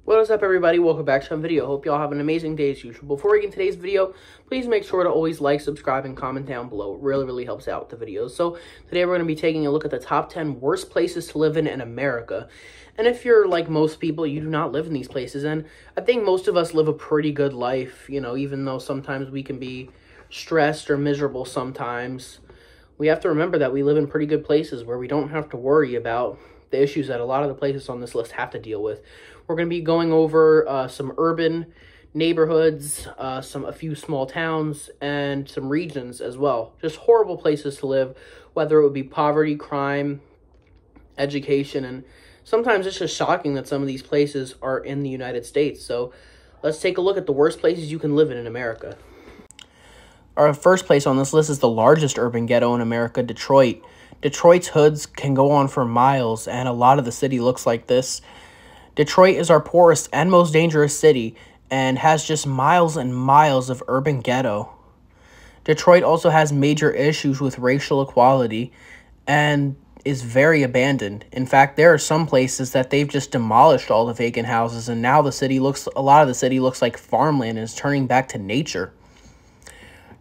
What is up, everybody? Welcome back to another video. Hope y'all have an amazing day as usual. Before we get into today's video, please make sure to always like, subscribe, and comment down below. It really helps out the videos. So today we're going to be taking a look at the top 10 worst places to live in America. And if you're like most people, you do not live in these places. And I think most of us live a pretty good life, you know, even though sometimes we can be stressed or miserable sometimes. We have to remember that we live in pretty good places where we don't have to worry about the issues that a lot of the places on this list have to deal with. We're going to be going over some urban neighborhoods, a few small towns, and some regions as well. Just horrible places to live, whether it would be poverty, crime, education, and sometimes it's just shocking that some of these places are in the United States. So let's take a look at the worst places you can live in America. Our first place on this list is the largest urban ghetto in America, Detroit. Detroit's hoods can go on for miles, and a lot of the city looks like this. Detroit is our poorest and most dangerous city and has just miles and miles of urban ghetto. Detroit also has major issues with racial equality and is very abandoned. In fact, there are some places that they've just demolished all the vacant houses, and now a lot of the city looks like farmland and is turning back to nature.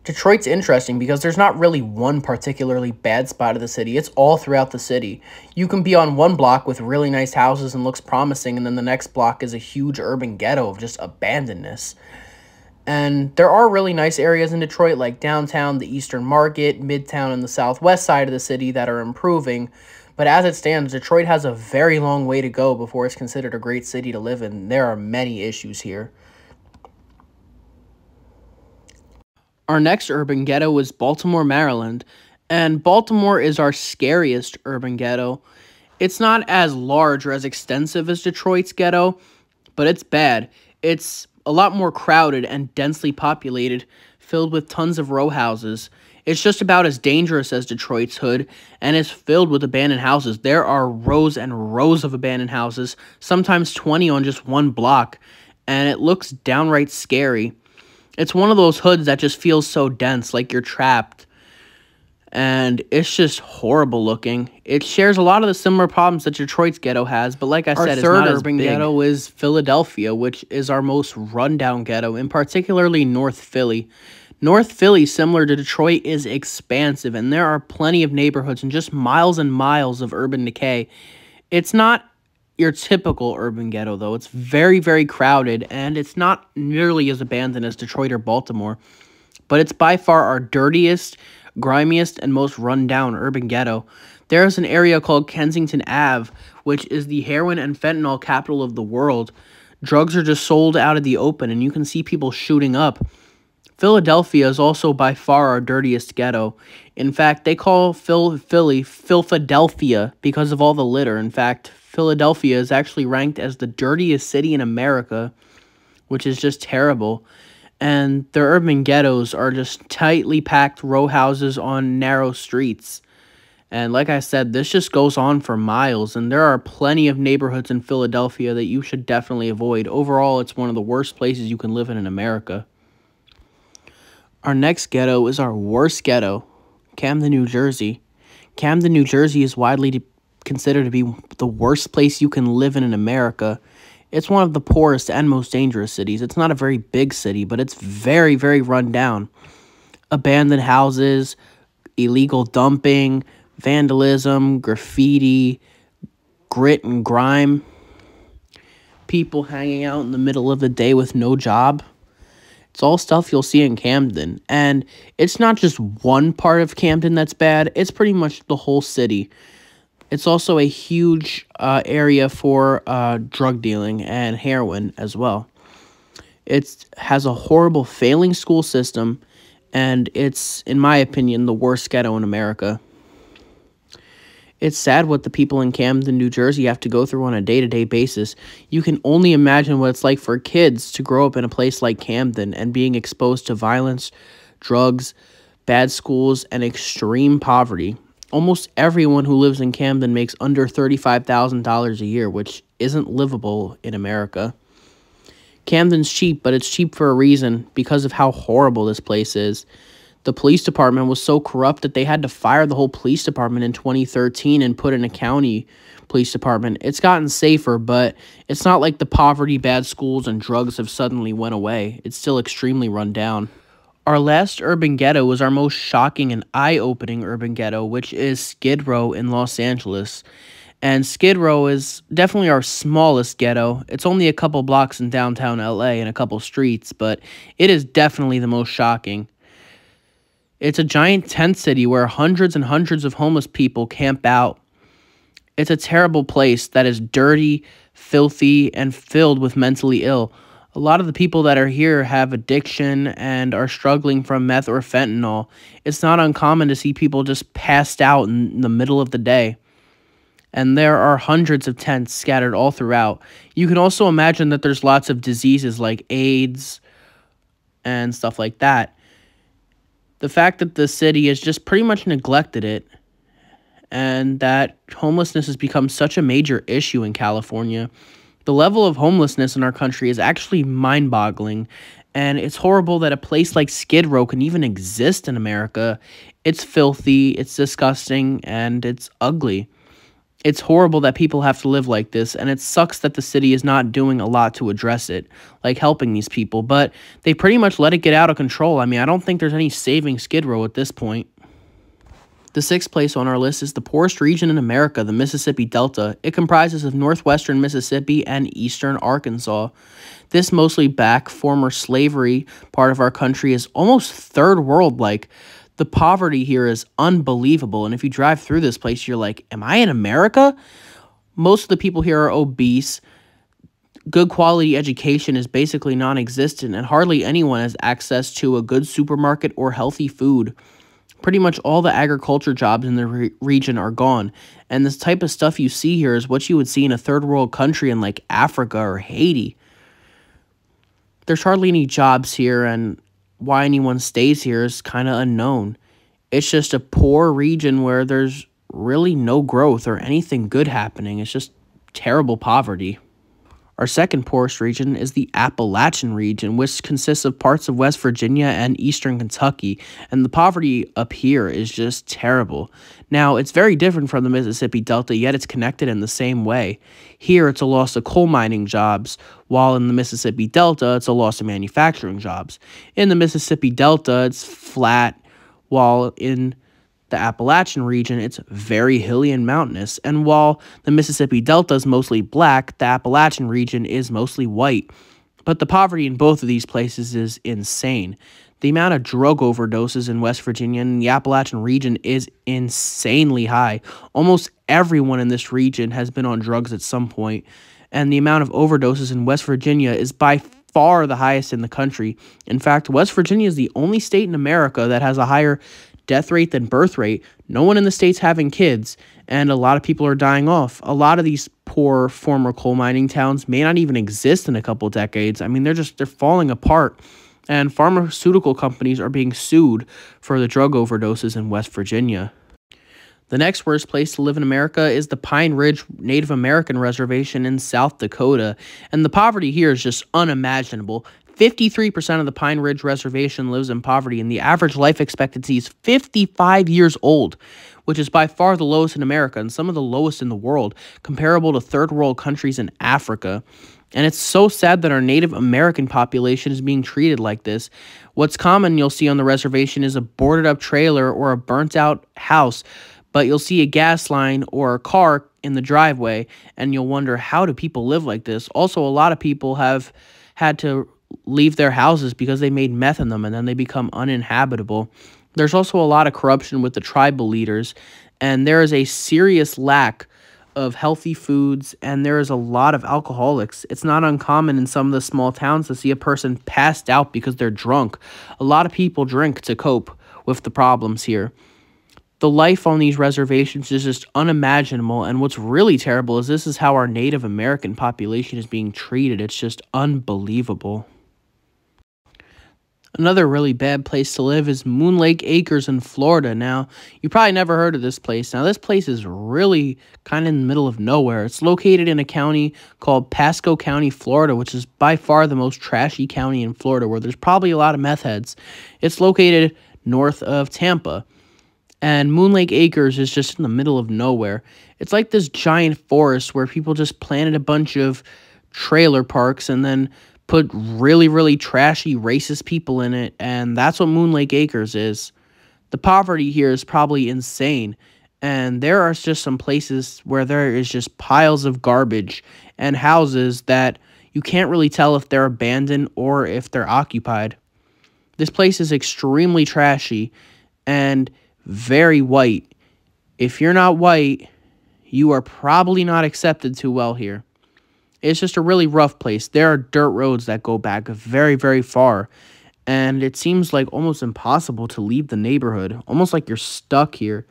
Detroit's interesting because there's not really one particularly bad spot of the city. It's all throughout the city. You can be on one block with really nice houses and looks promising, and then the next block is a huge urban ghetto of just abandonedness. And there are really nice areas in Detroit like downtown, the Eastern Market, Midtown, and the southwest side of the city that are improving. But as it stands, Detroit has a very long way to go before it's considered a great city to live in. There are many issues here. Our next urban ghetto is Baltimore, Maryland, and Baltimore is our scariest urban ghetto. It's not as large or as extensive as Detroit's ghetto, but it's bad. It's a lot more crowded and densely populated, filled with tons of row houses. It's just about as dangerous as Detroit's hood, and is filled with abandoned houses. There are rows and rows of abandoned houses, sometimes 20 on just one block, and it looks downright scary. It's one of those hoods that just feels so dense, like you're trapped. And it's just horrible looking. It shares a lot of the similar problems that Detroit's ghetto has, but like I said, it's not as big. Our third urban ghetto is Philadelphia, which is our most rundown ghetto, and particularly North Philly. North Philly, similar to Detroit, is expansive, and there are plenty of neighborhoods and just miles and miles of urban decay. It's not your typical urban ghetto, though. It's very crowded, and it's not nearly as abandoned as Detroit or Baltimore, but it's by far our dirtiest, grimiest, and most run-down urban ghetto. There's an area called Kensington Ave, which is the heroin and fentanyl capital of the world. Drugs are just sold out of the open, and you can see people shooting up. Philadelphia is also by far our dirtiest ghetto. In fact, they call Philly Philphadelphia because of all the litter. In fact, Philadelphia is actually ranked as the dirtiest city in America, which is just terrible. And their urban ghettos are just tightly packed row houses on narrow streets. And like I said, this just goes on for miles, and there are plenty of neighborhoods in Philadelphia that you should definitely avoid. Overall, it's one of the worst places you can live in America. Our next ghetto is our worst ghetto, Camden, New Jersey. Camden, New Jersey is widely considered to be the worst place you can live in America. It's one of the poorest and most dangerous cities. It's not a very big city, but it's very run down. Abandoned houses, illegal dumping, vandalism, graffiti, grit and grime, people hanging out in the middle of the day with no job. It's all stuff you'll see in Camden, and it's not just one part of Camden that's bad. It's pretty much the whole city. It's also a huge area for drug dealing and heroin as well. It has a horrible failing school system, and it's, in my opinion, the worst ghetto in America. It's sad what the people in Camden, New Jersey have to go through on a day-to-day basis. You can only imagine what it's like for kids to grow up in a place like Camden and being exposed to violence, drugs, bad schools, and extreme poverty. Almost everyone who lives in Camden makes under $35,000 a year, which isn't livable in America. Camden's cheap, but it's cheap for a reason because of how horrible this place is. The police department was so corrupt that they had to fire the whole police department in 2013 and put in a county police department. It's gotten safer, but it's not like the poverty, bad schools, and drugs have suddenly went away. It's still extremely run down. Our last urban ghetto was our most shocking and eye-opening urban ghetto, which is Skid Row in Los Angeles. And Skid Row is definitely our smallest ghetto. It's only a couple blocks in downtown LA and a couple streets, but it is definitely the most shocking. It's a giant tent city where hundreds and hundreds of homeless people camp out. It's a terrible place that is dirty, filthy, and filled with mentally ill. A lot of the people that are here have addiction and are struggling from meth or fentanyl. It's not uncommon to see people just passed out in the middle of the day. And there are hundreds of tents scattered all throughout. You can also imagine that there's lots of diseases like AIDS and stuff like that. The fact that the city has just pretty much neglected it, and that homelessness has become such a major issue in California. The level of homelessness in our country is actually mind-boggling, and it's horrible that a place like Skid Row can even exist in America. It's filthy, it's disgusting, and it's ugly. It's horrible that people have to live like this, and it sucks that the city is not doing a lot to address it, like helping these people, but they pretty much let it get out of control. I mean, I don't think there's any saving Skid Row at this point. The sixth place on our list is the poorest region in America, the Mississippi Delta. It comprises of northwestern Mississippi and eastern Arkansas. This mostly back former slavery part of our country is almost third world-like. The poverty here is unbelievable, and if you drive through this place, you're like, am I in America? Most of the people here are obese. Good quality education is basically non-existent, and hardly anyone has access to a good supermarket or healthy food. Pretty much all the agriculture jobs in the region are gone, and this type of stuff you see here is what you would see in a third world country in like Africa or Haiti. There's hardly any jobs here, and why anyone stays here is kind of unknown. It's just a poor region where there's really no growth or anything good happening. It's just terrible poverty. Our second poorest region is the Appalachian region, which consists of parts of West Virginia and eastern Kentucky, and the poverty up here is just terrible. Now, it's very different from the Mississippi Delta, yet it's connected in the same way. Here, it's a loss of coal mining jobs, while in the Mississippi Delta, it's a loss of manufacturing jobs. In the Mississippi Delta, it's flat, while in the Appalachian region, it's very hilly and mountainous, and while the Mississippi Delta is mostly black, the Appalachian region is mostly white. But the poverty in both of these places is insane. The amount of drug overdoses in West Virginia and the Appalachian region is insanely high. Almost everyone in this region has been on drugs at some point, and the amount of overdoses in West Virginia is by far the highest in the country. In fact, West Virginia is the only state in America that has a higher death rate than birth rate. No one in the state's having kids, and a lot of people are dying off. A lot of these poor former coal mining towns may not even exist in a couple decades. I mean, they're falling apart, and pharmaceutical companies are being sued for the drug overdoses in West Virginia. The next worst place to live in America is the Pine Ridge Native American Reservation in South Dakota, and the poverty here is just unimaginable. 53% of the Pine Ridge Reservation lives in poverty, and the average life expectancy is 55 years old, which is by far the lowest in America and some of the lowest in the world, comparable to third world countries in Africa. And it's so sad that our Native American population is being treated like this. What's common you'll see on the reservation is a boarded up trailer or a burnt out house, but you'll see a gas line or a car in the driveway, and you'll wonder, how do people live like this? Also, a lot of people have had to leave their houses because they made meth in them, and then they become uninhabitable. There's also a lot of corruption with the tribal leaders, and there is a serious lack of healthy foods, and there is a lot of alcoholics. It's not uncommon in some of the small towns to see a person passed out because they're drunk. A lot of people drink to cope with the problems here. The life on these reservations is just unimaginable, and what's really terrible is this is how our Native American population is being treated. It's just unbelievable. Another really bad place to live is Moon Lake Acres in Florida. Now, you probably never heard of this place. Now, this place is really kind of in the middle of nowhere. It's located in a county called Pasco County, Florida, which is by far the most trashy county in Florida, where there's probably a lot of meth heads. It's located north of Tampa. And Moon Lake Acres is just in the middle of nowhere. It's like this giant forest where people just planted a bunch of trailer parks and then put really, really trashy, racist people in it. And that's what Moon Lake Acres is. The poverty here is probably insane. And there are just some places where there is just piles of garbage and houses that you can't really tell if they're abandoned or if they're occupied. This place is extremely trashy and very white. If you're not white, you are probably not accepted too well here. It's just a really rough place. There are dirt roads that go back very, very far. And it seems like almost impossible to leave the neighborhood. Almost like you're stuck here.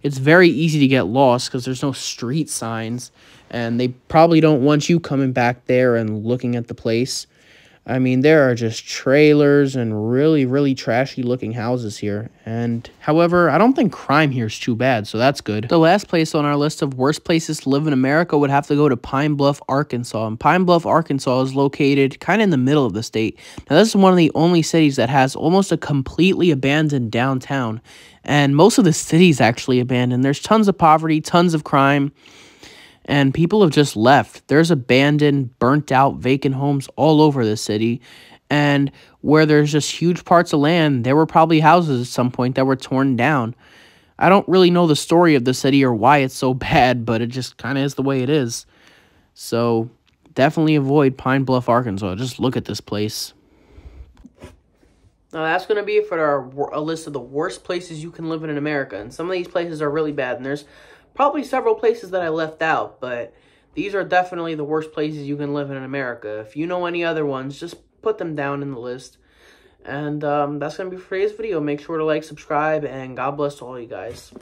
It's very easy to get lost because there's no street signs. And they probably don't want you coming back there and looking at the place. I mean, there are just trailers and really, really trashy looking houses here. And however, I don't think crime here is too bad, so that's good. The last place on our list of worst places to live in America would have to go to Pine Bluff, Arkansas. And Pine Bluff, Arkansas is located kind of in the middle of the state. Now, this is one of the only cities that has almost a completely abandoned downtown. And most of the city's actually abandoned. There's tons of poverty, tons of crime. And people have just left. There's abandoned, burnt out, vacant homes all over the city. And where there's just huge parts of land, there were probably houses at some point that were torn down. I don't really know the story of the city or why it's so bad, but it just kind of is the way it is. So definitely avoid Pine Bluff, Arkansas. Just look at this place. Now that's going to be it for a list of the worst places you can live in America. And some of these places are really bad. And there's probably several places that I left out, but these are definitely the worst places you can live in America. If you know any other ones, just put them down in the list. And that's going to be for today's video. Make sure to like, subscribe, and God bless all you guys.